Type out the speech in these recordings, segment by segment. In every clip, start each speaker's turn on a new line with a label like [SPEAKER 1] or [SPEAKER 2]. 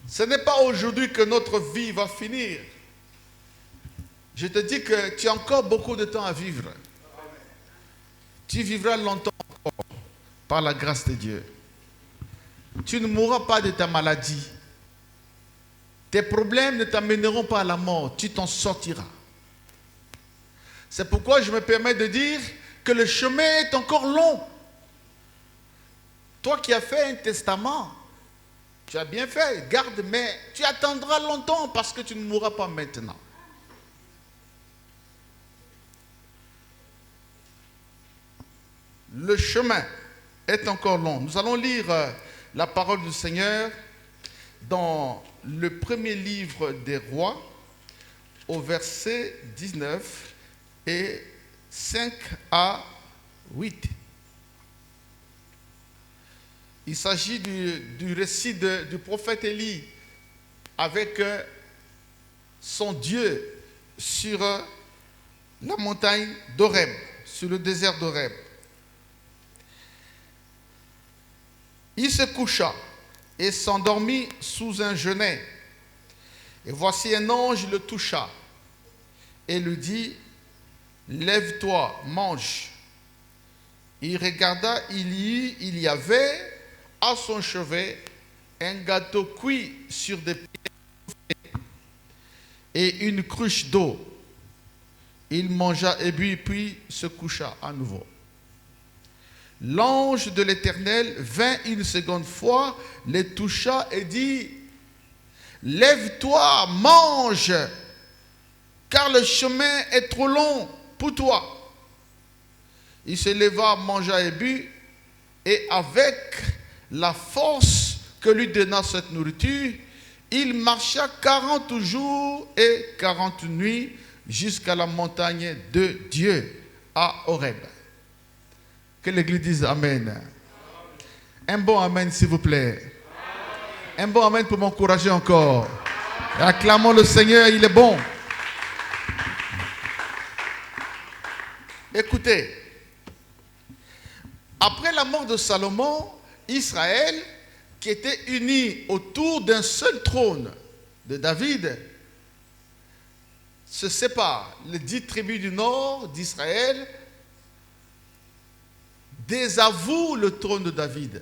[SPEAKER 1] Ce n'est pas aujourd'hui que notre vie va finir. Je te dis que tu as encore beaucoup de temps à vivre. Tu vivras longtemps encore par la grâce de Dieu. Tu ne mourras pas de ta maladie. Tes problèmes ne t'amèneront pas à la mort. Tu t'en sortiras. C'est pourquoi je me permets de dire que le chemin est encore long. Toi qui as fait un testament, tu as bien fait, garde, mais tu attendras longtemps parce que tu ne mourras pas maintenant. Le chemin est encore long. Nous allons lire la parole du Seigneur dans le premier livre des rois, au verset 19 et 5 à 8. Il s'agit du récit du prophète Élie avec son Dieu sur la montagne d'Horeb, sur le désert d'Horeb. Il se coucha et s'endormit sous un genêt. Et voici un ange le toucha et lui dit, « Lève-toi, mange. » Il regarda, il y avait à son chevet un gâteau cuit sur des pierres et une cruche d'eau. Il mangea et but, puis se coucha à nouveau. L'ange de l'Éternel vint une seconde fois, les toucha et dit, « Lève-toi, mange, car le chemin est trop long pour toi. » Il se leva, mangea et but, et avec la force que lui donna cette nourriture, il marcha 40 jours et 40 nuits jusqu'à la montagne de Dieu, à Horeb. Que l'Église dise Amen. Un bon Amen, s'il vous plaît. Un bon Amen pour m'encourager encore. Acclamons le Seigneur, il est bon. Écoutez, après la mort de Salomon, Israël, qui était uni autour d'un seul trône de David, se sépare. Les 10 tribus du nord d'Israël désavouent le trône de David.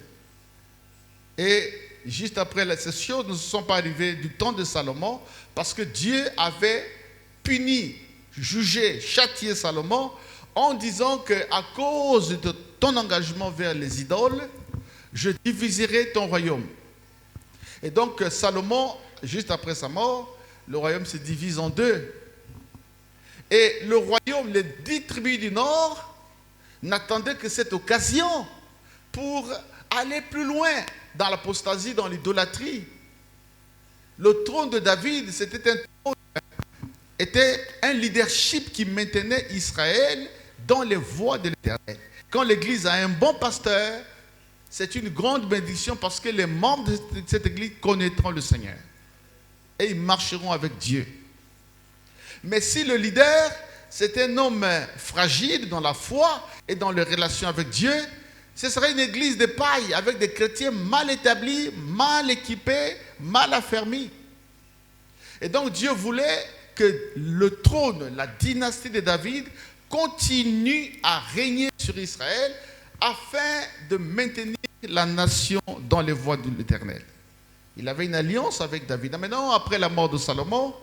[SPEAKER 1] Et juste après la session, nous ne sommes pas arrivés du temps de Salomon parce que Dieu avait puni, jugé, châtié Salomon en disant qu'à cause de ton engagement vers les idoles, je diviserai ton royaume. Et donc Salomon, juste après sa mort, le royaume se divise en deux. Et le royaume, les 10 tribus du nord, n'attendaient que cette occasion pour aller plus loin dans l'apostasie, dans l'idolâtrie. Le trône de David, était un leadership qui maintenait Israël dans les voies de l'Éternel. Quand l'Église a un bon pasteur, c'est une grande bénédiction parce que les membres de cette Église connaîtront le Seigneur et ils marcheront avec Dieu. Mais si le leader, c'est un homme fragile dans la foi et dans les relations avec Dieu, ce serait une église de paille avec des chrétiens mal établis, mal équipés, mal affermis. Et donc Dieu voulait que le trône, la dynastie de David, continue à régner sur Israël afin de maintenir la nation dans les voies de l'Éternel. Il avait une alliance avec David. Maintenant, après la mort de Salomon,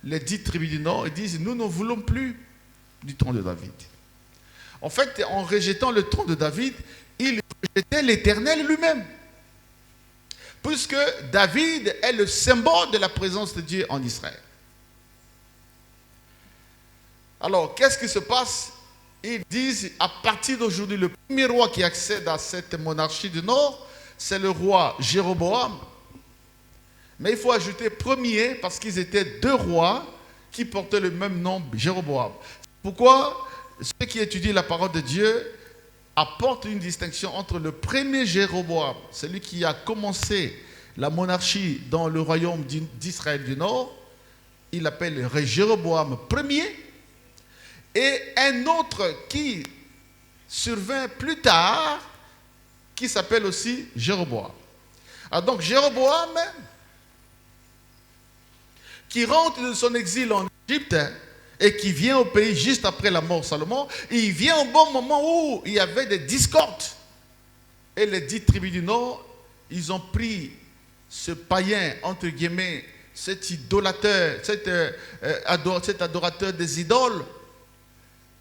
[SPEAKER 1] les 10 tribus du nord disent, nous ne voulons plus du trône de David. En fait, en rejetant le trône de David, il rejetait l'Éternel lui-même. Puisque David est le symbole de la présence de Dieu en Israël. Alors, qu'est-ce qui se passe? Ils disent, à partir d'aujourd'hui, le premier roi qui accède à cette monarchie du Nord, c'est le roi Jéroboam. Mais il faut ajouter premier, parce qu'ils étaient 2 rois qui portaient le même nom, Jéroboam. Pourquoi ceux qui étudient la parole de Dieu apportent une distinction entre le premier Jéroboam, celui qui a commencé la monarchie dans le royaume d'Israël du Nord, il l'appelle Jéroboam Ier, et un autre qui survint plus tard, qui s'appelle aussi Jéroboam. Alors donc Jéroboam qui rentre de son exil en Égypte et qui vient au pays juste après la mort de Salomon, il vient au bon moment où il y avait des discordes. Et les 10 tribus du Nord, ils ont pris ce païen, entre guillemets, cet idolateur, cet adorateur des idoles.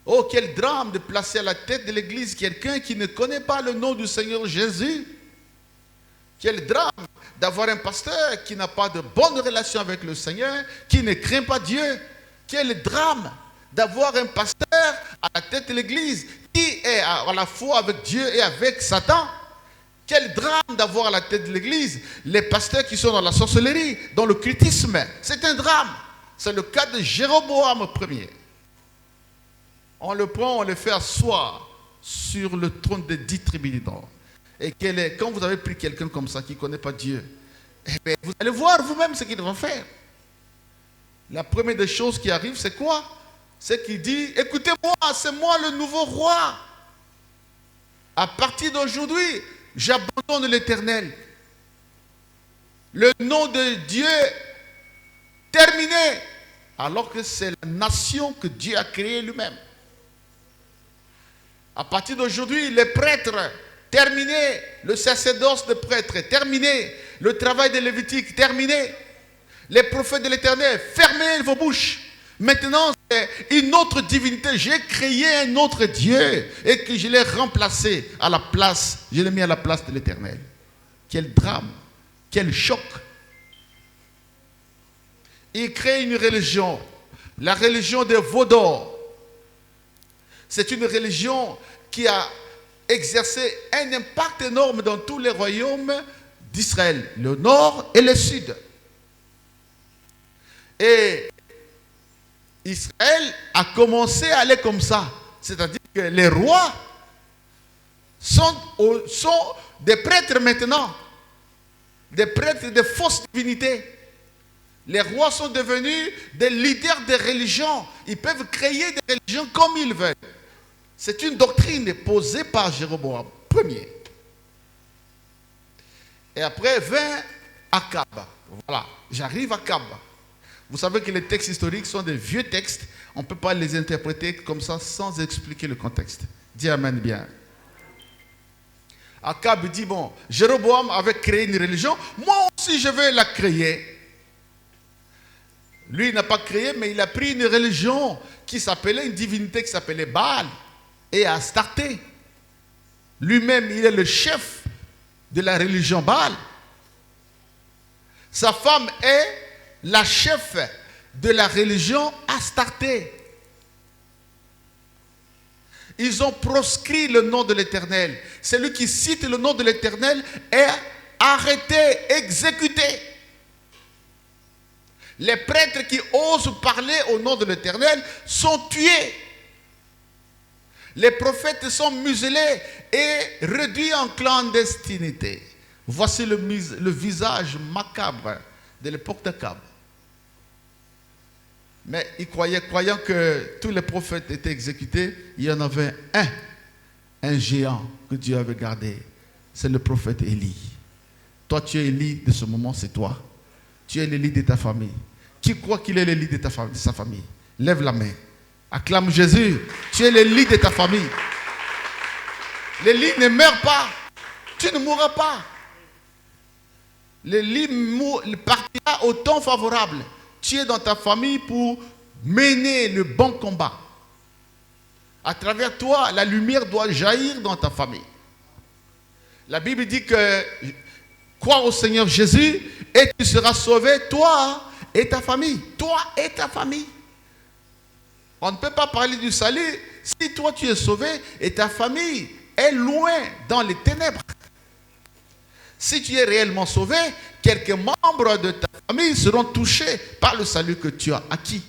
[SPEAKER 1] Oh, quel drame de placer à la tête de l'église quelqu'un qui ne connaît pas le nom du Seigneur Jésus. Quel drame d'avoir un pasteur qui n'a pas de bonne relation avec le Seigneur, qui ne craint pas Dieu. Quel drame d'avoir un pasteur à la tête de l'église qui est à la fois avec Dieu et avec Satan. Quel drame d'avoir à la tête de l'église les pasteurs qui sont dans la sorcellerie, dans le cultisme. C'est un drame. C'est le cas de Jéroboam Ier. On le prend, on le fait asseoir sur le trône des 10 tribus du Nord. Et quand vous avez pris quelqu'un comme ça qui ne connaît pas Dieu, eh bien, vous allez voir vous-même ce qu'il va faire. La première des choses qui arrive, c'est quoi? C'est qu'il dit, écoutez-moi, c'est moi le nouveau roi. À partir d'aujourd'hui, j'abandonne l'Éternel. Le nom de Dieu terminé. Alors que c'est la nation que Dieu a créée lui-même. À partir d'aujourd'hui, les prêtres, terminé. Le sacerdoce de prêtres, terminé. Le travail de Lévitique, terminé. Les prophètes de l'Éternel, fermez vos bouches. Maintenant, c'est une autre divinité. J'ai créé un autre Dieu et que je l'ai remplacé à la place, je l'ai mis à la place de l'Éternel. Quel drame, quel choc. Il crée une religion, la religion des Vaudors. C'est une religion qui a exercé un impact énorme dans tous les royaumes d'Israël, le nord et le sud. Et Israël a commencé à aller comme ça. C'est-à-dire que les rois sont des prêtres maintenant. Des prêtres de fausses divinités. Les rois sont devenus des leaders de religions. Ils peuvent créer des religions comme ils veulent. C'est une doctrine posée par Jéroboam Ier. Et après vint Akab. Voilà, j'arrive à Akab. Vous savez que les textes historiques sont des vieux textes. On ne peut pas les interpréter comme ça sans expliquer le contexte. Dis amen bien. Akab dit, bon, Jéroboam avait créé une religion. Moi aussi, je vais la créer. Lui, il n'a pas créé, mais il a pris une religion qui s'appelait, une divinité qui s'appelait Baal et Astarté. Lui-même, il est le chef de la religion Baal. Sa femme est la chef de la religion Astarté. Ils ont proscrit le nom de l'Éternel. Celui qui cite le nom de l'Éternel est arrêté, exécuté. Les prêtres qui osent parler au nom de l'Éternel sont tués. Les prophètes sont muselés et réduits en clandestinité. Voici le visage macabre de l'époque d'Akab. Mais ils croyant que tous les prophètes étaient exécutés, il y en avait un géant que Dieu avait gardé. C'est le prophète Élie. Toi, tu es Élie de ce moment, c'est toi. Tu es l'Élie de ta famille. Qui croit qu'il est l'Élie de sa famille? Lève la main. Acclame Jésus. Tu es l'Élie de ta famille. L'Élie ne meurt pas. Tu ne mourras pas. L'Élie partira au temps favorable. Tu es dans ta famille pour mener le bon combat. À travers toi, la lumière doit jaillir dans ta famille. La Bible dit que crois au Seigneur Jésus et tu seras sauvé, toi et ta famille. Toi et ta famille. On ne peut pas parler du salut si toi tu es sauvé et ta famille est loin dans les ténèbres. Si tu es réellement sauvé, quelques membres de ta famille seront touchés par le salut que tu as acquis.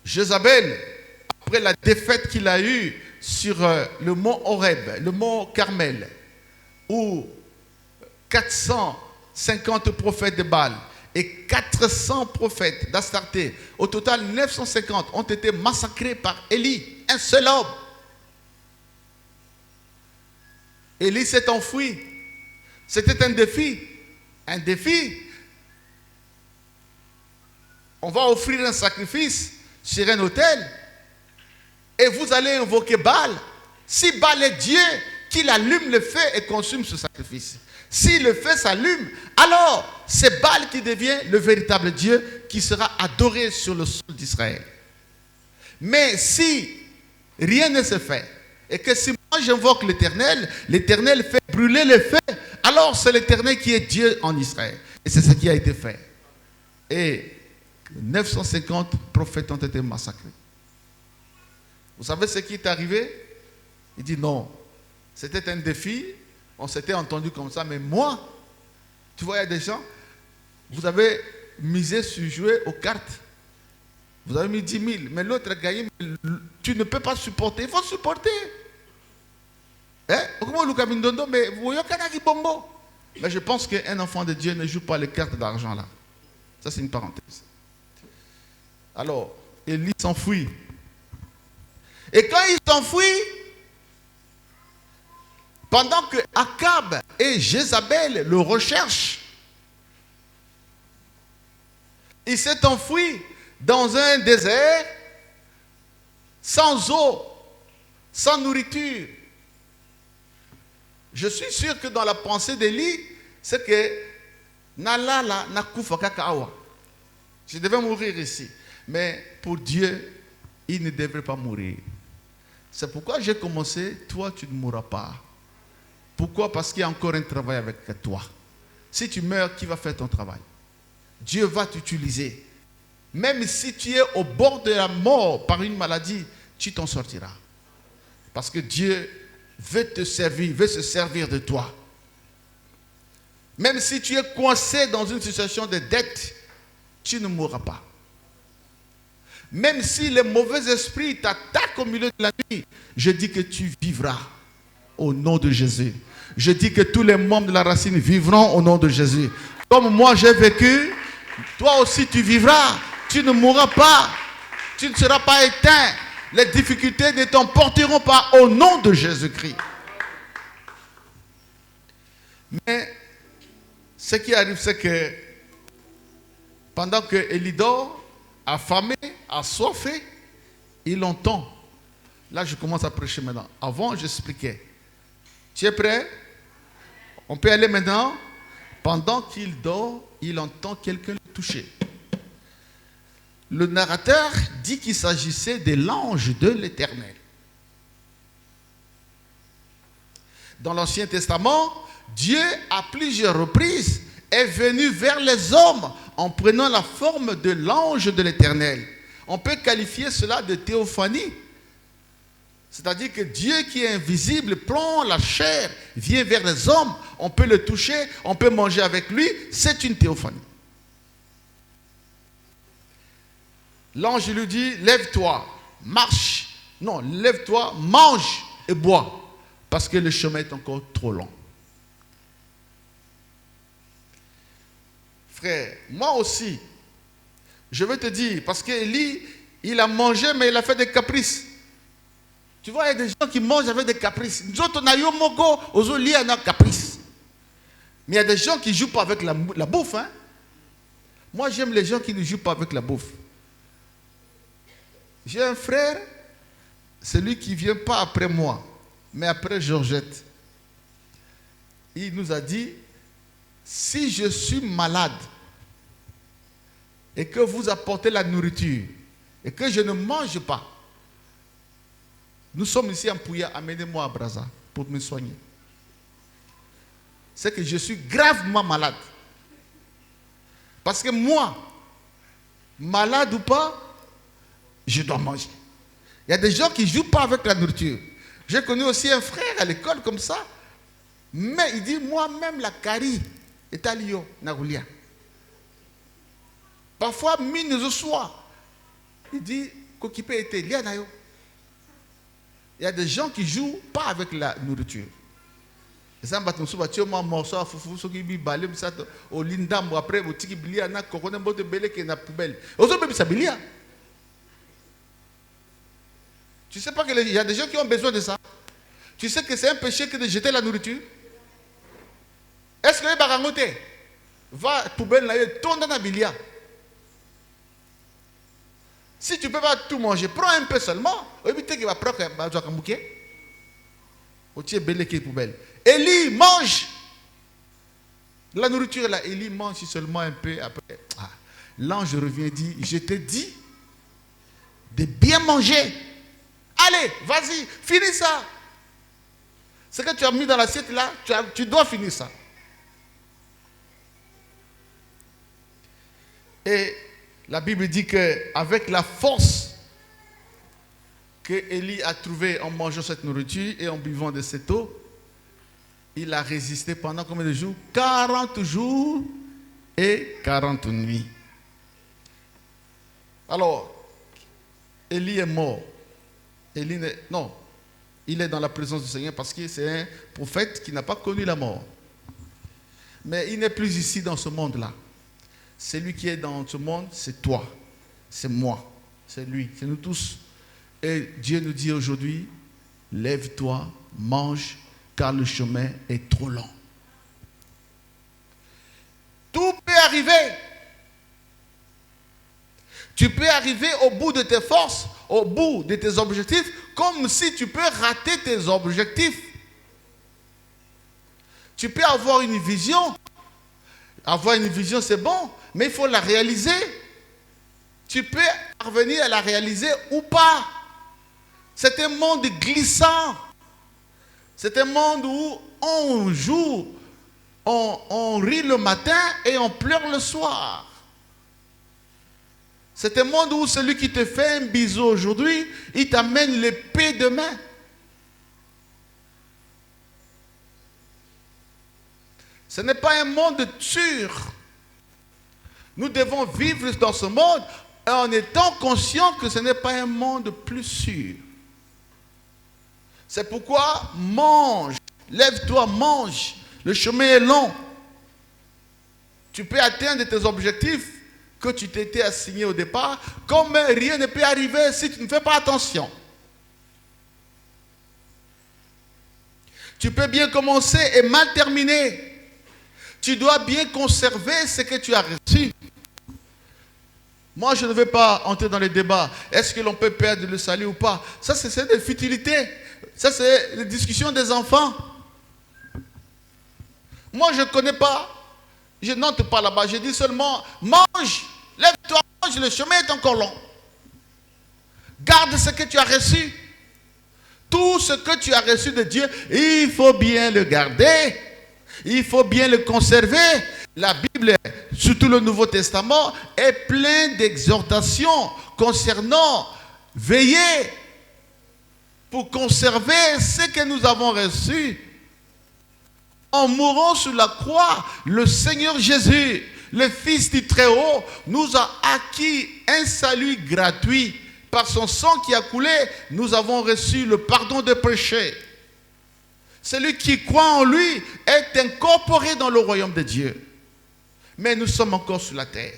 [SPEAKER 1] Jézabel, après la défaite qu'il a eue sur le mont Horeb, le mont Carmel, où 450 prophètes de Baal et 400 prophètes d'Astarté, au total 950, ont été massacrés par Élie, un seul homme. Élie s'est enfui. C'était un défi. un défi. On va offrir un sacrifice sur un autel et vous allez invoquer Baal. Si Baal est Dieu, qu'il allume le feu et consume ce sacrifice. Si le feu s'allume, alors c'est Baal qui devient le véritable Dieu qui sera adoré sur le sol d'Israël. Mais si rien ne se fait, et que si moi j'invoque l'Éternel, l'Éternel fait brûler le feu, alors c'est l'Éternel qui est Dieu en Israël. Et c'est ce qui a été fait. Et 950 prophètes ont été massacrés. Vous savez ce qui est arrivé? Il dit non, c'était un défi, on s'était entendu comme ça, mais moi, tu vois, il y a des gens, vous avez misé sur jouer aux cartes. Vous avez mis 10 000, mais l'autre a gagné. Tu ne peux pas supporter. Il faut supporter. Mais je pense qu'un enfant de Dieu ne joue pas les cartes d'argent là. Ça, c'est une parenthèse. Alors, Élie s'enfuit. Et quand il s'enfuit, pendant que Akab et Jézabel le recherchent, il s'est enfui dans un désert, sans eau, sans nourriture. Je suis sûr que dans la pensée d'Élie, c'est que Nalala nakufa kakawa. Je devais mourir ici. Mais pour Dieu, il ne devrait pas mourir. C'est pourquoi j'ai commencé, toi tu ne mourras pas. Pourquoi? Parce qu'il y a encore un travail avec toi. Si tu meurs, qui va faire ton travail? Dieu va t'utiliser. Même si tu es au bord de la mort par une maladie, tu t'en sortiras. Parce que Dieu veut te servir, veut se servir de toi. Même si tu es coincé dans une situation de dette, tu ne mourras pas. Même si les mauvais esprits t'attaquent au milieu de la nuit, je dis que tu vivras au nom de Jésus. Je dis que tous les membres de la racine vivront au nom de Jésus. Comme moi j'ai vécu, toi aussi tu vivras. Tu ne mourras pas. Tu ne seras pas éteint. Les difficultés ne t'emporteront pas au nom de Jésus-Christ. Mais ce qui arrive, c'est que pendant que Élie dort, affamé, assoiffé, il entend. Là, je commence à prêcher maintenant. Avant, j'expliquais. Tu es prêt? On peut aller maintenant. Pendant qu'il dort, il entend quelqu'un le toucher. Le narrateur dit qu'il s'agissait de l'ange de l'Éternel. Dans l'Ancien Testament, Dieu, à plusieurs reprises, est venu vers les hommes en prenant la forme de l'ange de l'Éternel. On peut qualifier cela de théophanie. C'est-à-dire que Dieu qui est invisible prend la chair, vient vers les hommes, on peut le toucher, on peut manger avec lui, c'est une théophanie. L'ange lui dit, lève-toi, marche. Non, lève-toi, mange et bois, parce que le chemin est encore trop long. Frère, moi aussi, je veux te dire, parce qu'Élie, il a mangé, mais il a fait des caprices. Tu vois, il y a des gens qui mangent avec des caprices. Nous autres, on a eu un mogo, aux liés à nos caprices. Mais il y a des gens qui ne jouent pas avec la bouffe. Hein? Moi, j'aime les gens qui ne jouent pas avec la bouffe. J'ai un frère, celui qui ne vient pas après moi, mais après Georgette. Il nous a dit, si je suis malade et que vous apportez la nourriture et que je ne mange pas, nous sommes ici en Pouya, amenez-moi à Brazza pour me soigner. C'est que je suis gravement malade. Parce que moi, malade ou pas, je dois manger. Il y a des gens qui ne jouent pas avec la nourriture. J'ai connu aussi un frère à l'école comme ça. Mais il dit, moi-même, la carie est à Lyon, Nagoulia. Parfois, mine de soir. Il dit, Kokipe était lié à. Il y a des gens qui ne jouent pas avec la nourriture. Tu sais pas qu'il y a des gens qui ont besoin de ça. Tu sais que c'est un péché que de jeter la nourriture. Est-ce que les barangotés? Va poubelle là, tourne dans la bilia. Si tu ne peux pas tout manger, prends un peu seulement. Évitez qu'il va prendre un bouquet. Élie mange. La nourriture là, Élie mange seulement un peu. Après, l'ange revient et dit, je te dis de bien manger. Allez, vas-y, finis ça. Ce que tu as mis dans l'assiette là, tu dois finir ça. Et la Bible dit qu'avec la force que Élie a trouvée en mangeant cette nourriture et en buvant de cette eau, il a résisté pendant combien de jours? 40 jours et 40 nuits. Alors, Élie est mort. Il est dans la présence du Seigneur parce que c'est un prophète qui n'a pas connu la mort. Mais il n'est plus ici dans ce monde-là. Celui qui est dans ce monde, c'est toi, c'est moi, c'est lui, c'est nous tous. Et Dieu nous dit aujourd'hui, lève-toi, mange, car le chemin est trop long. Tout peut arriver. Tu peux arriver au bout de tes forces, au bout de tes objectifs, comme si tu peux rater tes objectifs. Tu peux avoir une vision. Avoir une vision, c'est bon, mais il faut la réaliser. Tu peux parvenir à la réaliser ou pas. C'est un monde glissant. C'est un monde où on joue, on rit le matin et on pleure le soir. C'est un monde où celui qui te fait un bisou aujourd'hui, il t'amène l'épée demain. Ce n'est pas un monde sûr. Nous devons vivre dans ce monde en étant conscients que ce n'est pas un monde plus sûr. C'est pourquoi mange, lève-toi, mange. Le chemin est long. Tu peux atteindre tes objectifs que tu t'étais assigné au départ, comme rien ne peut arriver si tu ne fais pas attention. Tu peux bien commencer et mal terminer. Tu dois bien conserver ce que tu as reçu. Moi, je ne vais pas entrer dans les débats. Est-ce que l'on peut perdre le salut ou pas? Ça, c'est des futilités. Ça, c'est les discussions des enfants. Moi, je ne connais pas. Je n'entre pas là-bas. Je dis seulement, mange, lève-toi, mange, le chemin est encore long. Garde ce que tu as reçu. Tout ce que tu as reçu de Dieu, il faut bien le garder. Il faut bien le conserver. La Bible, surtout le Nouveau Testament, est plein d'exhortations concernant veiller pour conserver ce que nous avons reçu. En mourant sur la croix, le Seigneur Jésus, le Fils du Très-Haut, nous a acquis un salut gratuit. Par son sang qui a coulé, nous avons reçu le pardon des péchés. Celui qui croit en lui est incorporé dans le royaume de Dieu. Mais nous sommes encore sur la terre.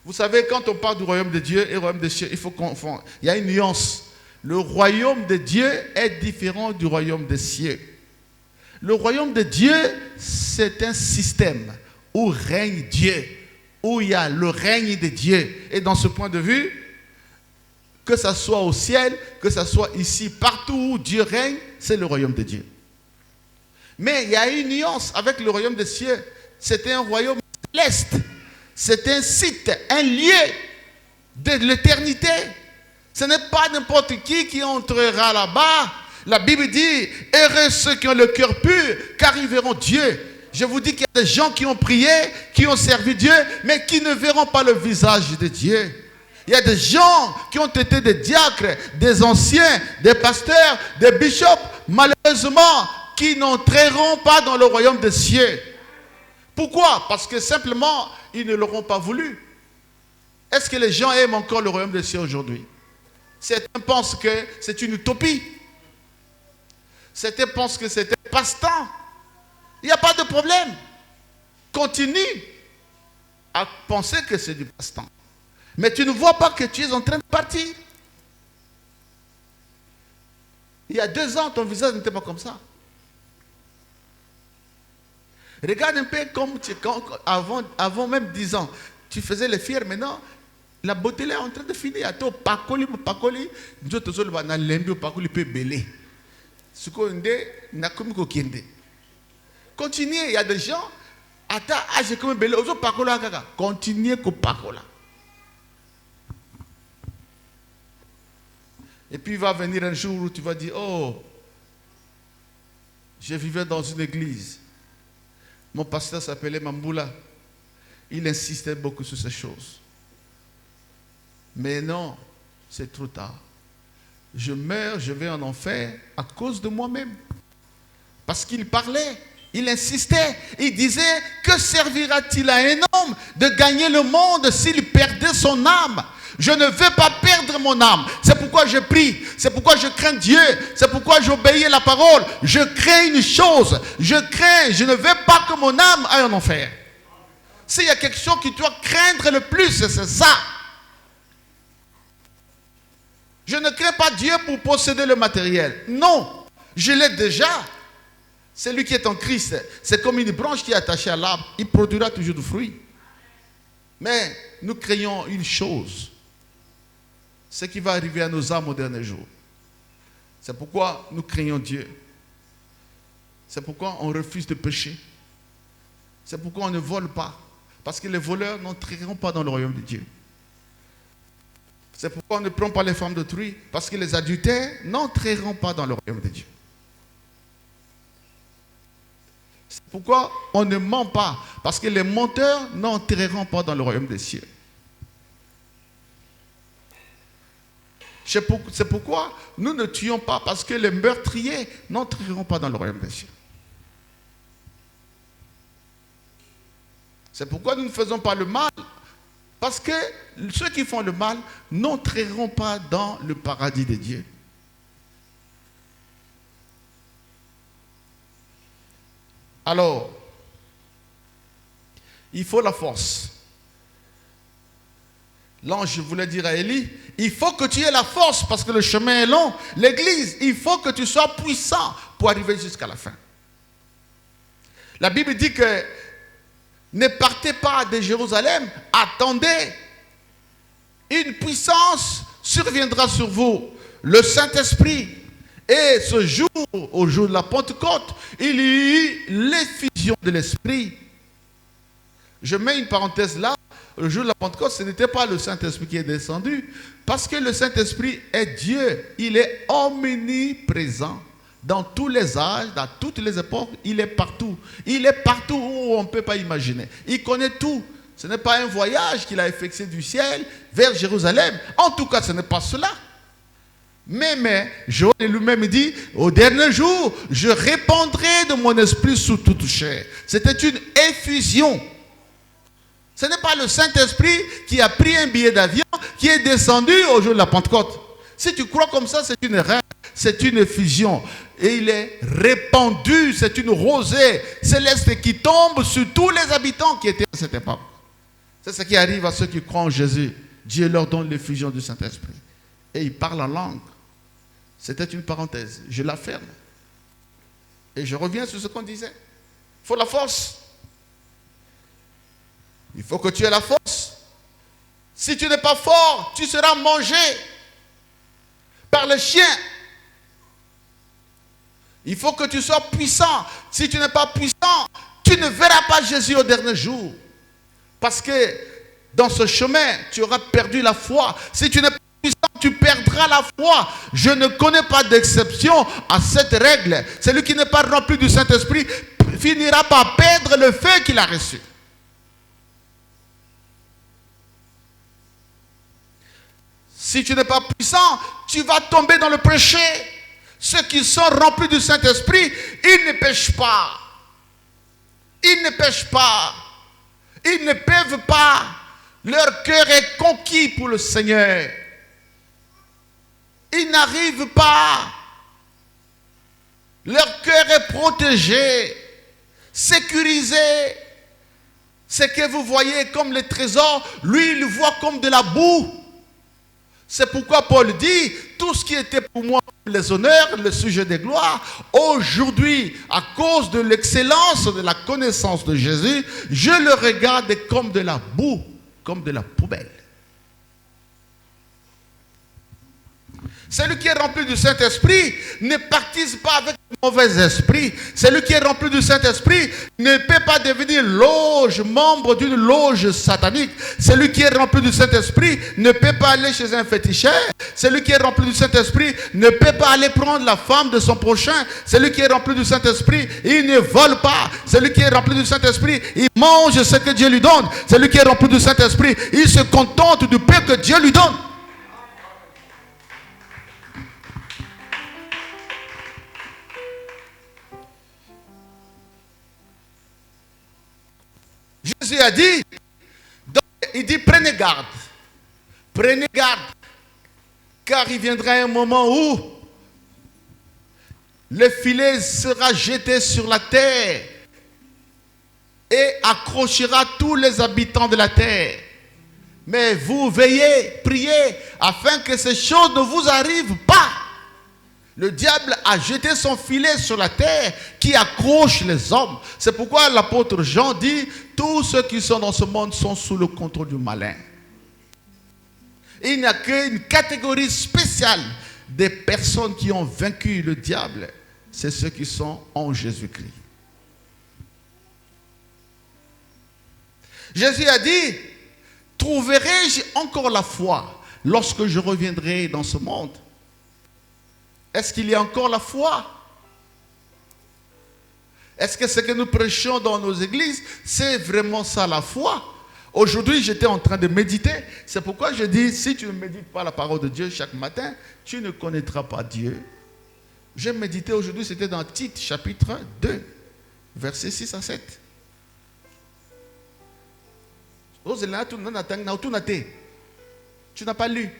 [SPEAKER 1] Vous savez, quand on parle du royaume de Dieu et du royaume des cieux, il faut confondre. Il y a une nuance. Le royaume de Dieu est différent du royaume des cieux. Le royaume de Dieu, c'est un système où règne Dieu, où il y a le règne de Dieu. Et dans ce point de vue, que ce soit au ciel, que ce soit ici, partout où Dieu règne, c'est le royaume de Dieu. Mais il y a une nuance avec le royaume des cieux. C'est un royaume céleste. C'est un site, un lieu de l'éternité. Ce n'est pas n'importe qui entrera là-bas. La Bible dit, heureux ceux qui ont le cœur pur, car ils verront Dieu. Je vous dis qu'il y a des gens qui ont prié, qui ont servi Dieu, mais qui ne verront pas le visage de Dieu. Il y a des gens qui ont été des diacres, des anciens, des pasteurs, des bishops, malheureusement, qui n'entreront pas dans le royaume des cieux. Pourquoi? Parce que simplement, ils ne l'auront pas voulu. Est-ce que les gens aiment encore le royaume des cieux aujourd'hui? Certains pensent que c'est une utopie. Certains pensent que c'est un passe-temps. Il n'y a pas de problème. Continue à penser que c'est du passe-temps. Mais tu ne vois pas que tu es en train de partir. Il y a 2 ans, ton visage n'était pas comme ça. Regarde un peu comme avant même 10 ans, tu faisais les fiers, maintenant, la beauté là est en train de finir. Attends, pakoli, nous autres, on a l'embio, pakoli peut belé. Ce qu'on dit, n'a comme qu'on kende. Continuez, il y a des gens, attends, j'ai comme belé, aux autres pakola, continuez qu'on pakola. Et puis il va venir un jour où tu vas dire, oh, je vivais dans une église. Mon pasteur s'appelait Mamboula. Il insistait beaucoup sur ces choses. Mais non, c'est trop tard. Je meurs, je vais en enfer à cause de moi-même. Parce qu'il parlait, il insistait, il disait, que servira-t-il à un homme de gagner le monde s'il perdait son âme? Je ne veux pas perdre mon âme. C'est pourquoi je prie. C'est pourquoi je crains Dieu. C'est pourquoi j'obéis à la parole. Je crains une chose. Je ne veux pas que mon âme aille en enfer. S'il y a quelque chose que tu dois craindre le plus, c'est ça. Je ne crains pas Dieu pour posséder le matériel. Non, je l'ai déjà. Celui qui est en Christ, c'est comme une branche qui est attachée à l'arbre. Il produira toujours du fruit. Mais nous craignons une chose. Ce qui va arriver à nos âmes au dernier jour. C'est pourquoi nous craignons Dieu. C'est pourquoi on refuse de pécher. C'est pourquoi on ne vole pas. Parce que les voleurs n'entreront pas dans le royaume de Dieu. C'est pourquoi on ne prend pas les femmes d'autrui. Parce que les adultères n'entreront pas dans le royaume de Dieu. C'est pourquoi on ne ment pas. Parce que les menteurs n'entreront pas dans le royaume des cieux. C'est pourquoi nous ne tuons pas, parce que les meurtriers n'entreront pas dans le royaume des cieux. C'est pourquoi nous ne faisons pas le mal, parce que ceux qui font le mal n'entreront pas dans le paradis de Dieu. Alors, il faut la force. L'ange voulait dire à Élie, il faut que tu aies la force parce que le chemin est long. L'église, il faut que tu sois puissant pour arriver jusqu'à la fin. La Bible dit que ne partez pas de Jérusalem, attendez. Une puissance surviendra sur vous, le Saint-Esprit. Et ce jour, au jour de la Pentecôte, il y eut l'effusion de l'Esprit. Je mets une parenthèse là. Le jour de la Pentecôte, ce n'était pas le Saint-Esprit qui est descendu, parce que le Saint-Esprit est Dieu. Il est omniprésent. Dans tous les âges, dans toutes les époques, il est partout. Il est partout où on ne peut pas imaginer. Il connaît tout. Ce n'est pas un voyage qu'il a effectué du ciel vers Jérusalem. En tout cas, ce n'est pas cela. Mais Joël lui-même dit, au dernier jour, je répandrai de mon esprit sur toute chair. C'était une effusion. Ce n'est pas le Saint-Esprit qui a pris un billet d'avion, qui est descendu au jour de la Pentecôte. Si tu crois comme ça, c'est une erreur, c'est une effusion. Et il est répandu, c'est une rosée céleste qui tombe sur tous les habitants qui étaient à cette époque. C'est ce qui arrive à ceux qui croient en Jésus. Dieu leur donne l'effusion du Saint-Esprit. Et ils parlent en langue. C'était une parenthèse, je la ferme. Et je reviens sur ce qu'on disait. Il faut la force. Il faut que tu aies la force. Si tu n'es pas fort, tu seras mangé par les chiens. Il faut que tu sois puissant. Si tu n'es pas puissant, tu ne verras pas Jésus au dernier jour. Parce que dans ce chemin, tu auras perdu la foi. Si tu n'es pas puissant, tu perdras la foi. Je ne connais pas d'exception à cette règle. Celui qui n'est pas rempli du Saint-Esprit finira par perdre le feu qu'il a reçu. Si tu n'es pas puissant, tu vas tomber dans le péché. Ceux qui sont remplis du Saint-Esprit, ils ne pêchent pas. Ils ne pêchent pas. Ils ne peuvent pas. Leur cœur est conquis pour le Seigneur. Ils n'arrivent pas. Leur cœur est protégé, sécurisé. Ce que vous voyez comme les trésors, lui, il le voit comme de la boue. C'est pourquoi Paul dit, tout ce qui était pour moi les honneurs, le sujet des gloires. Aujourd'hui, à cause de l'excellence de la connaissance de Jésus, je le regarde comme de la boue, comme de la poubelle. Celui qui est rempli du Saint-Esprit ne participe pas avec le mauvais esprit. Celui qui est rempli du Saint-Esprit ne peut pas devenir membre d'une loge satanique. Celui qui est rempli du Saint-Esprit ne peut pas aller chez un féticheur. Celui qui est rempli du Saint-Esprit ne peut pas aller prendre la femme de son prochain. Celui qui est rempli du Saint-Esprit, il ne vole pas. Celui qui est rempli du Saint-Esprit, il mange ce que Dieu lui donne. Celui qui est rempli du Saint-Esprit, il se contente du peu que Dieu lui donne. Jésus a dit, il dit prenez garde, car il viendra un moment où le filet sera jeté sur la terre et accrochera tous les habitants de la terre. Mais vous veillez, priez, afin que ces choses ne vous arrivent pas. Le diable a jeté son filet sur la terre qui accroche les hommes. C'est pourquoi l'apôtre Jean dit, tous ceux qui sont dans ce monde sont sous le contrôle du malin. Il n'y a qu'une catégorie spéciale des personnes qui ont vaincu le diable. C'est ceux qui sont en Jésus-Christ. Jésus a dit, trouverai-je encore la foi lorsque je reviendrai dans ce monde? Est-ce qu'il y a encore la foi? Est-ce que ce que nous prêchons dans nos églises, c'est vraiment ça la foi? Aujourd'hui, j'étais en train de méditer. C'est pourquoi je dis, si tu ne médites pas la parole de Dieu chaque matin, tu ne connaîtras pas Dieu. J'ai médité aujourd'hui, c'était dans Tite, chapitre 2, versets 6 à 7. Tu n'as pas lu.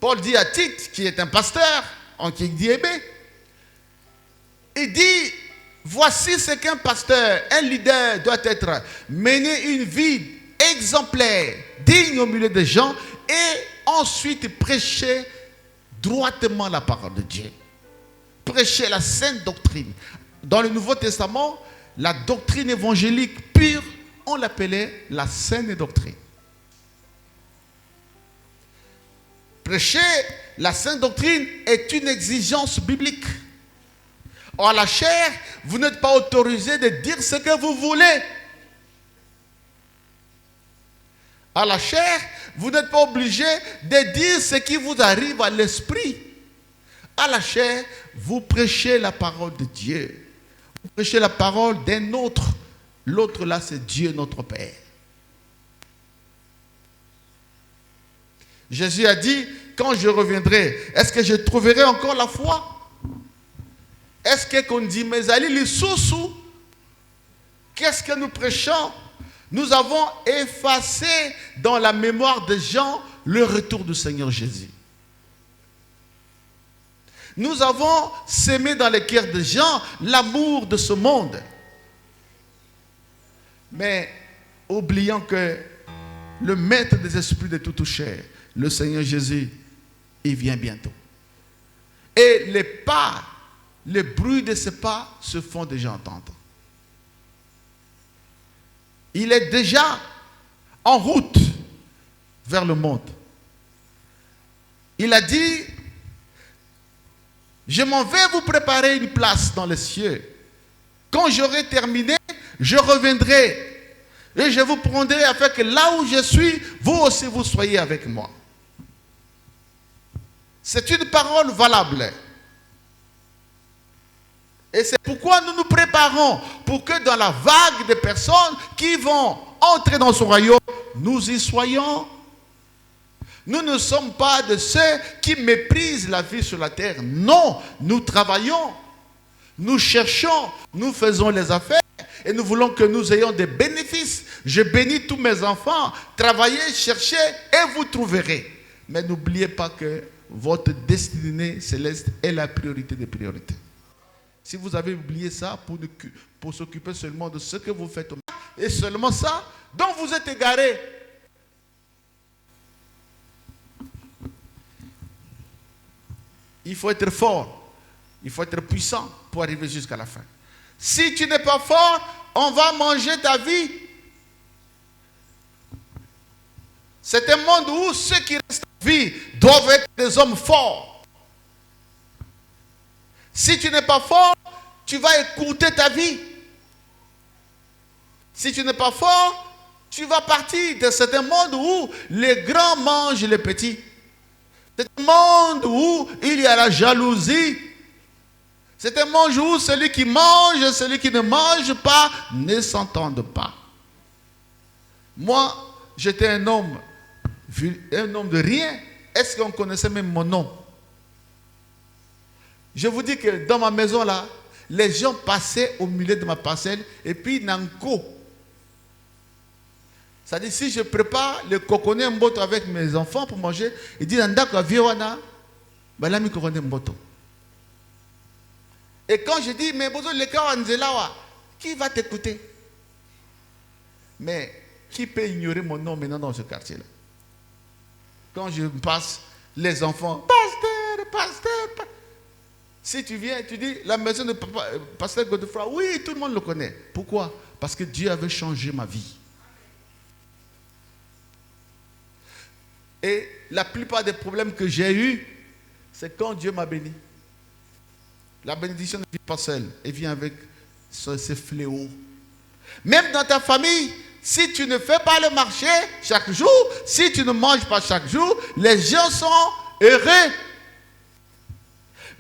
[SPEAKER 1] Paul dit à Tite, qui est un pasteur en Kikdiébé, il dit, voici ce qu'un pasteur, un leader doit être: mener une vie exemplaire, digne au milieu des gens, et ensuite prêcher droitement la parole de Dieu. Prêcher la sainte doctrine. Dans le Nouveau Testament, la doctrine évangélique pure, on l'appelait la sainte doctrine. Prêcher la sainte doctrine est une exigence biblique. Or, à la chair, vous n'êtes pas autorisé de dire ce que vous voulez. À la chair, vous n'êtes pas obligé de dire ce qui vous arrive à l'esprit. À la chair, vous prêchez la parole de Dieu. Vous prêchez la parole d'un autre. L'autre là, c'est Dieu notre Père. Jésus a dit, quand je reviendrai, est-ce que je trouverai encore la foi? Est-ce que qu'on dit, mais allez les sous-sous? Qu'est-ce que nous prêchons? Nous avons effacé dans la mémoire des gens le retour du Seigneur Jésus. Nous avons sémé dans les cœurs des gens l'amour de ce monde. Mais oubliant que le maître des esprits de toute chair, le Seigneur Jésus, il vient bientôt. Et les pas, les bruits de ses pas se font déjà entendre. Il est déjà en route vers le monde. Il a dit, je m'en vais vous préparer une place dans les cieux. Quand j'aurai terminé, je reviendrai et je vous prendrai afin que là où je suis, vous aussi vous soyez avec moi. C'est une parole valable. Et c'est pourquoi nous nous préparons pour que dans la vague de personnes qui vont entrer dans son royaume, nous y soyons. Nous ne sommes pas de ceux qui méprisent la vie sur la terre. Non, nous travaillons, nous cherchons, nous faisons les affaires et nous voulons que nous ayons des bénéfices. Je bénis tous mes enfants. Travaillez, cherchez et vous trouverez. Mais n'oubliez pas que votre destinée céleste est la priorité des priorités. Si vous avez oublié ça pour s'occuper seulement de ce que vous faites, et seulement ça, donc vous êtes égaré. Il faut être fort, il faut être puissant pour arriver jusqu'à la fin. Si tu n'es pas fort, on va manger ta vie. C'est un monde où ceux qui restent en vie doivent être des hommes forts. Si tu n'es pas fort, tu vas écouter ta vie. Si tu n'es pas fort, tu vas partir de cet monde où les grands mangent les petits. C'est un monde où il y a la jalousie. C'est un monde où celui qui mange et celui qui ne mange pas ne s'entendent pas. Moi, j'étais un homme de rien. Est-ce qu'on connaissait même mon nom? Je vous dis que dans ma maison là, les gens passaient au milieu de ma parcelle et puis nanko. C'est-à-dire, si je prépare le coconnet mboto avec mes enfants pour manger, ils disent Andako Vioana, balami coconnet mboto. Et quand je dis, mais bozo le kawanzelawa, qui va t'écouter? Mais qui peut ignorer mon nom maintenant dans ce quartier-là? Quand je passe, les enfants, pasteur. Si tu viens, tu dis, la maison de pasteur Godefroy, oui, tout le monde le connaît. Pourquoi? Parce que Dieu avait changé ma vie. Et la plupart des problèmes que j'ai eus, c'est quand Dieu m'a béni. La bénédiction ne vient pas seule, elle vient avec ces fléaux. Même dans ta famille, si tu ne fais pas le marché chaque jour, si tu ne manges pas chaque jour, les gens sont heureux.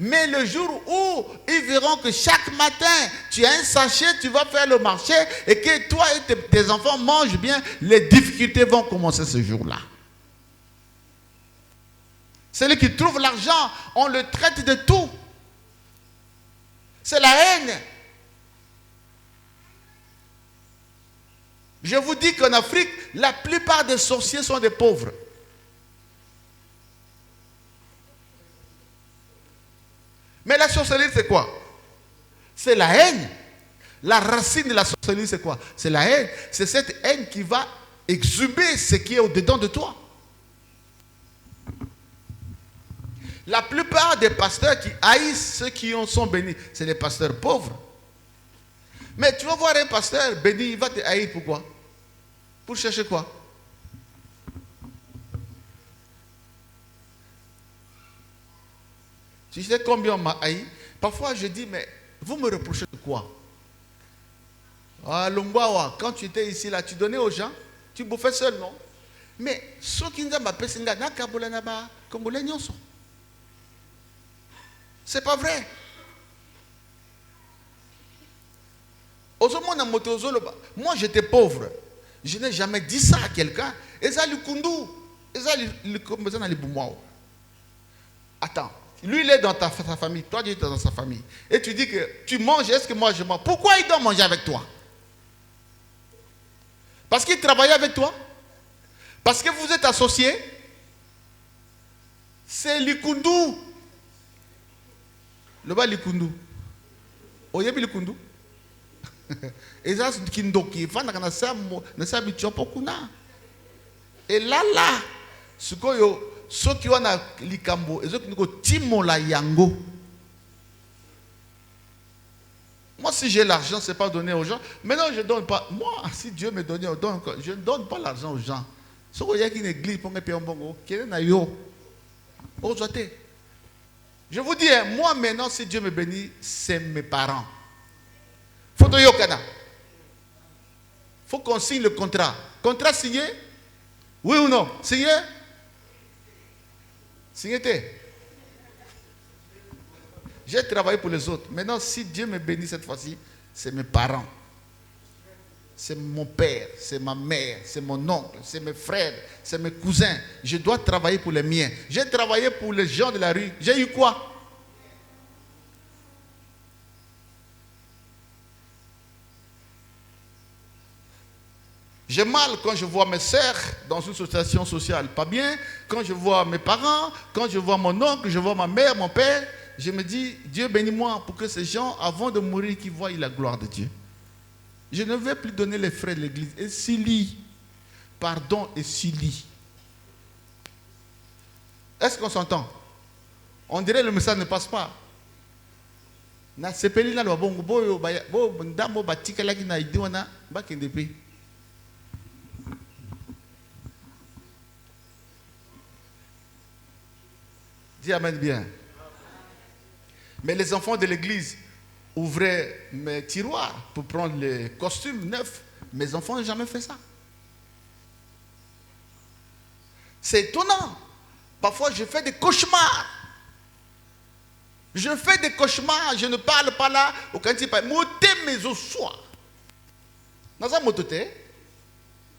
[SPEAKER 1] Mais le jour où ils verront que chaque matin, tu as un sachet, tu vas faire le marché et que toi et tes enfants mangent bien, les difficultés vont commencer ce jour-là. Celui qui trouve l'argent, on le traite de tout. C'est la haine. Je vous dis qu'en Afrique, la plupart des sorciers sont des pauvres. Mais la sorcellerie, c'est quoi? C'est la haine. La racine de la sorcellerie, c'est quoi? C'est la haine. C'est cette haine qui va exhumer ce qui est au-dedans de toi. La plupart des pasteurs qui haïssent ceux qui sont bénis, c'est les pasteurs pauvres. Mais tu vas voir un pasteur béni, il va te haïr. Pourquoi? Pour chercher quoi? Tu sais combien on m'a haï? Parfois je dis, mais vous me reprochez de quoi? Ah, Longwawa, quand tu étais ici, là, tu donnais aux gens, tu bouffais seul, non? Mais ceux qui nous ont c'est pas vrai. Moi j'étais pauvre. Je n'ai jamais dit ça à quelqu'un. Attends, lui il est dans ta famille, toi tu es dans sa famille. Et tu dis que tu manges, est-ce que moi je mange? Pourquoi il doit manger avec toi? Parce qu'il travaillait avec toi? Parce que vous êtes associés? C'est Likundu. Le bas Likundu. Oyebi Likundu. Et ça c'est Kindoki. Et là, ce ceux qui ont Likambo, et ceux qui ont Timo la Yango. Moi, si j'ai l'argent, ce n'est pas donné aux gens. Maintenant, je ne donne pas. Moi, si Dieu me donne, je ne donne pas l'argent aux gens. Ce qu'il y a une église pour me payer un bon, je vous dis, moi maintenant, si Dieu me bénit, c'est mes parents. Faut qu'on signe le contrat. Contrat signé? Oui ou non? Signé? Signé. J'ai travaillé pour les autres. Maintenant, si Dieu me bénit cette fois-ci, c'est mes parents. C'est mon père, c'est ma mère, c'est mon oncle, c'est mes frères, c'est mes cousins. Je dois travailler pour les miens. J'ai travaillé pour les gens de la rue. J'ai eu quoi? J'ai mal quand je vois mes sœurs dans une situation sociale pas bien, quand je vois mes parents, quand je vois mon oncle, je vois ma mère, mon père, je me dis, Dieu bénis-moi pour que ces gens, avant de mourir, qu'ils voient la gloire de Dieu. Je ne vais plus donner les frais de l'église. Et Sili, pardon et Sili. Est-ce qu'on s'entend? On dirait que le message ne passe pas. Na sepeli na bongo boyo bo ndambo batika laki na idiwana bakende pe. Dis amen bien. Mais les enfants de l'église ouvraient mes tiroirs pour prendre les costumes neufs. Mes enfants n'ont jamais fait ça. C'est étonnant. Parfois, je fais des cauchemars. Je fais des cauchemars. Je ne parle pas là. Au canti pas. Moté mes au soir. Naza motote.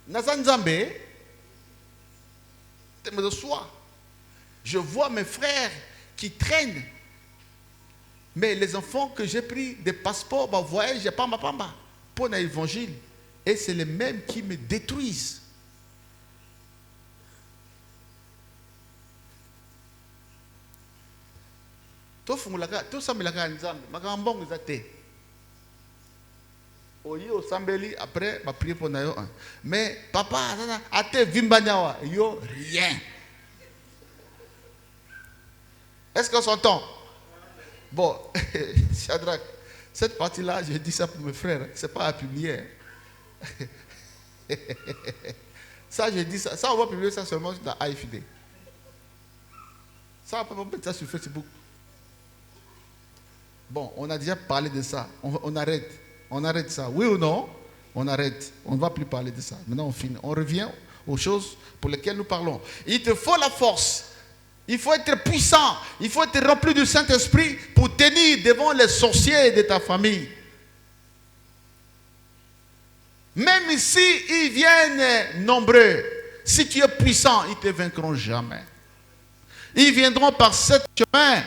[SPEAKER 1] Naza nzambe. Mais au soir. Je vois mes frères qui traînent. Mais les enfants que j'ai pris des passeports, bah, voyage, pamba pamba, pour l'évangile. Et c'est les mêmes qui me détruisent. Tout ça me l'a dit, magambong zate. Oyi au sambeli après ma prier pour nayo. Mais papa, ate vimbanyawa, yo rien. Est-ce qu'on s'entend? Bon, Shadrach, cette partie-là, j'ai dit ça pour mes frères, c'est pas à publier. Ça, j'ai dit ça. Ça, on va publier ça seulement dans AFD. Ça, on peut pas mettre ça sur Facebook. Bon, on a déjà parlé de ça. On arrête. On arrête ça. Oui ou non? On arrête. On ne va plus parler de ça. Maintenant, on finit. On revient aux choses pour lesquelles nous parlons. Il te faut la force. Il faut être puissant. Il faut être rempli du Saint-Esprit pour tenir devant les sorciers de ta famille. Même si ils viennent nombreux, si tu es puissant, ils ne te vaincront jamais. Ils viendront par sept chemins.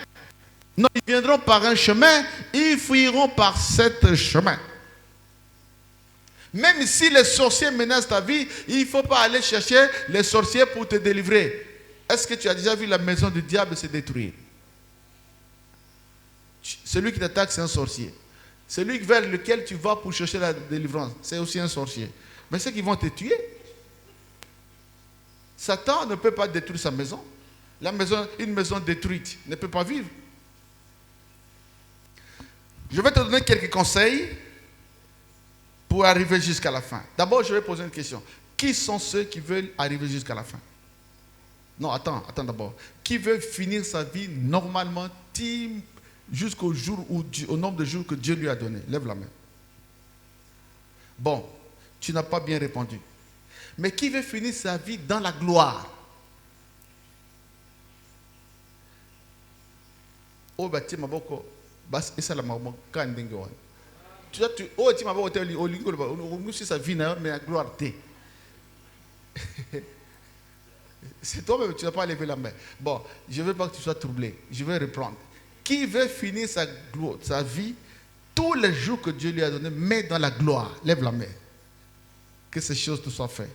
[SPEAKER 1] Non, ils viendront par un chemin, ils fuiront par sept chemins. Même si les sorciers menacent ta vie, il ne faut pas aller chercher les sorciers pour te délivrer. Est-ce que tu as déjà vu la maison du diable se détruire? Celui qui t'attaque, c'est un sorcier. Celui vers lequel tu vas pour chercher la délivrance, c'est aussi un sorcier. Mais ceux qui vont te tuer, Satan ne peut pas détruire sa maison. Une maison détruite ne peut pas vivre. Je vais te donner quelques conseils pour arriver jusqu'à la fin. D'abord, je vais poser une question. Qui sont ceux qui veulent arriver jusqu'à la fin? Non, attends d'abord. Qui veut finir sa vie normalement jusqu'au jour au nombre de jours que Dieu lui a donné? Lève la main. Bon, tu n'as pas bien répondu. Mais qui veut finir sa vie dans la gloire? Oh, bah, tu m'as beaucoup. Bas esa la maman kan ndenge wana tu o ti mabo hotel o lingo ba o musi sa vie na mais la gloire té. C'est toi même tu n'as pas levé la main. Bon, je veux pas que tu sois troublé. Je vais reprendre. Qui veut finir sa gloire, sa vie tous les jours que Dieu lui a donné, mais dans la gloire? Lève la main. Que ces choses te soient faites.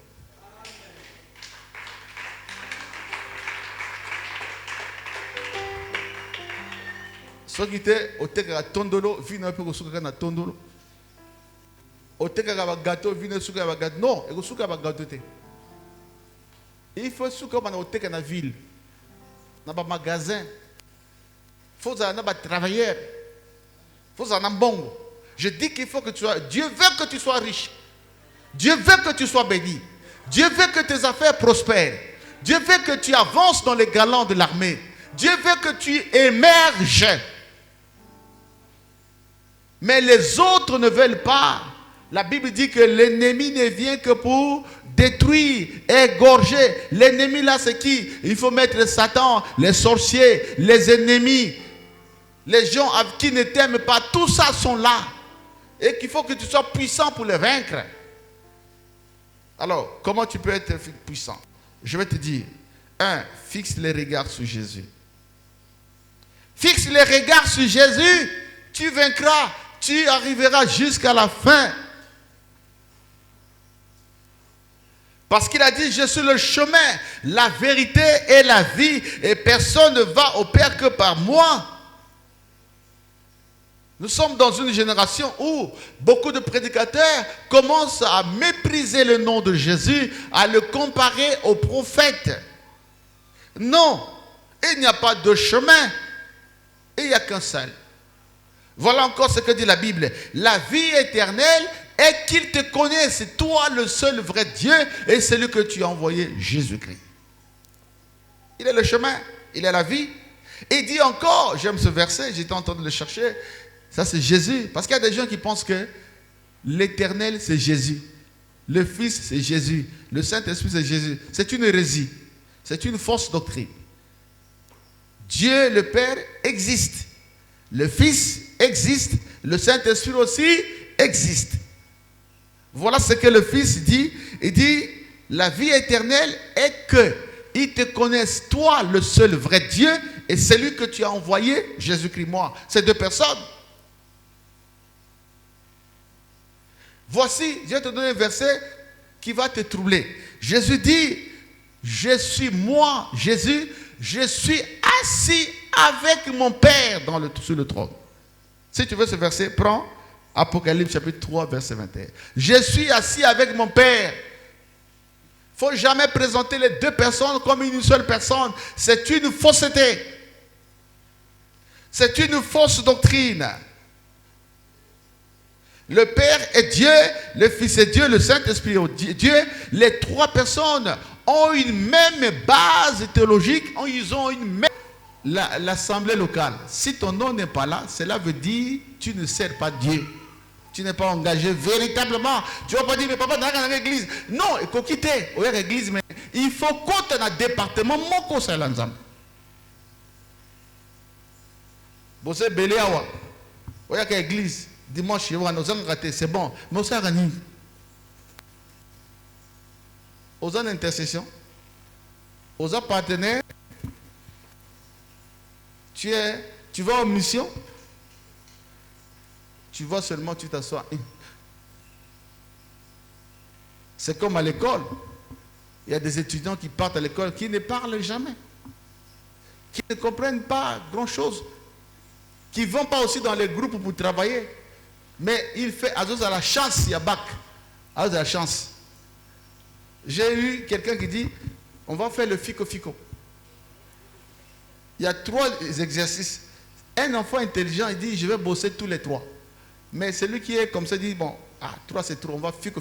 [SPEAKER 1] Ce qui était au teka tondolo, vino un peu au sucre na tondolo. Au teka gâteau, vino sucre na gâteau. Non, et au sucre na gâteau te. Il faut sucre na au teka na ville, na ba magasin. Faut ça na ba travailleur. Faut ça na bongo. Je dis qu'il faut que tu sois. Dieu veut que tu sois riche. Dieu veut que tu sois béni. Dieu veut que tes affaires prospèrent. Dieu veut que tu avances dans les galants de l'armée. Dieu veut que tu émerges. Mais les autres ne veulent pas. La Bible dit que l'ennemi ne vient que pour détruire, égorger. L'ennemi là, c'est qui? Il faut mettre Satan, les sorciers, les ennemis, les gens qui ne t'aiment pas. Tout ça sont là. Et qu'il faut que tu sois puissant pour les vaincre. Alors, comment tu peux être puissant? Je vais te dire. 1. Fixe les regards sur Jésus. Fixe les regards sur Jésus. Tu vaincras. Tu arriveras jusqu'à la fin. Parce qu'il a dit, je suis le chemin, la vérité et la vie. Et personne ne va au Père que par moi. Nous sommes dans une génération où beaucoup de prédicateurs commencent à mépriser le nom de Jésus, à le comparer aux prophètes. Non, il n'y a pas de chemin, il n'y a qu'un seul. Voilà encore ce que dit la Bible. La vie éternelle est qu'ils te connaissent, toi le seul vrai Dieu et celui que tu as envoyé, Jésus-Christ. Il est le chemin, il est la vie. Il dit encore, j'aime ce verset, j'étais en train de le chercher, ça c'est Jésus. Parce qu'il y a des gens qui pensent que l'éternel c'est Jésus, le Fils c'est Jésus, le Saint-Esprit c'est Jésus. C'est une hérésie, c'est une fausse doctrine. Dieu le Père existe, le Fils existe, le Saint-Esprit aussi existe. Voilà ce que le Fils dit. Il dit, la vie éternelle est que ils te connaissent, toi, le seul vrai Dieu, et celui que tu as envoyé, Jésus-Christ, moi. Ces deux personnes. Voici, je vais te donner un verset qui va te troubler. Jésus dit, je suis moi, Jésus, je suis assis avec mon Père sur le trône. Si tu veux ce verset, prends Apocalypse chapitre 3, verset 21. Je suis assis avec mon Père. Il ne faut jamais présenter les deux personnes comme une seule personne. C'est une fausseté. C'est une fausse doctrine. Le Père est Dieu, le Fils est Dieu, le Saint-Esprit est Dieu. Les trois personnes ont une même base théologique, ils ont une même... L'assemblée locale, si ton nom n'est pas là, cela veut dire que tu ne sers pas Dieu. Tu n'es pas engagé véritablement. Tu ne vas pas dire, mais papa, tu dans l'église. Non, il faut quitter l'église, mais il faut qu'on ait un département, mon conseil l'ensemble. Vous êtes belé à wa. Vous avez l'église, dimanche, nous avons raté, c'est bon. Mais vous avez une aux intercession, aux partenaires, tu vas en mission. Tu vas seulement, tu t'assois. C'est comme à l'école. Il y a des étudiants qui partent à l'école qui ne parlent jamais. Qui ne comprennent pas grand-chose. Qui ne vont pas aussi dans les groupes pour travailler. Mais il fait, à la chance, il y a bac. À la chance. J'ai eu quelqu'un qui dit, on va faire le fico-fico. Il y a 3 exercices. Un enfant intelligent, il dit, je vais bosser tous les 3. Mais celui qui est comme ça dit, bon, 3 c'est trop, on va fico.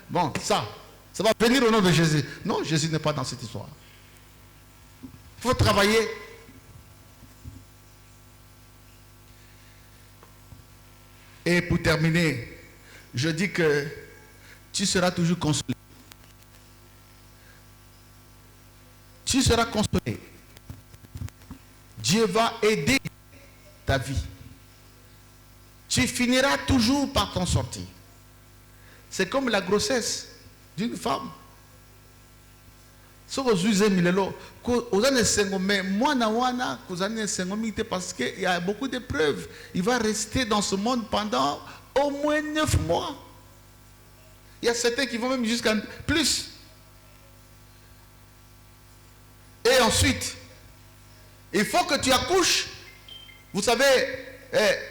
[SPEAKER 1] Bon, ça va venir au nom de Jésus. Non, Jésus n'est pas dans cette histoire. Il faut travailler. Et pour terminer, je dis que tu seras toujours consolé. Tu seras consolé. Dieu va aider ta vie. Tu finiras toujours par t'en sortir. C'est comme la grossesse d'une femme. Parce qu'il y a beaucoup d'épreuves. Il va rester dans ce monde pendant au moins 9 mois. Il y a certains qui vont même jusqu'à plus. Et ensuite, il faut que tu accouches. Vous savez,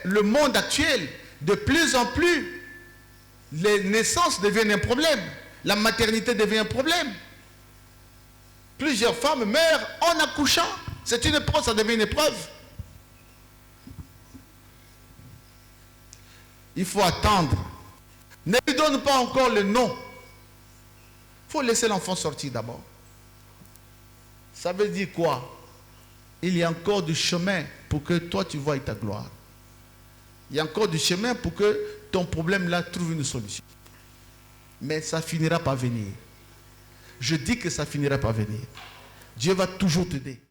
[SPEAKER 1] le monde actuel, de plus en plus, les naissances deviennent un problème. La maternité devient un problème. Plusieurs femmes meurent en accouchant. C'est une épreuve, ça devient une épreuve. Il faut attendre. Ne lui donne pas encore le nom. Il faut laisser l'enfant sortir d'abord. Ça veut dire quoi? Il y a encore du chemin pour que toi tu voies ta gloire. Il y a encore du chemin pour que ton problème là trouve une solution. Mais ça finira par venir. Je dis que ça finira par venir. Dieu va toujours t'aider.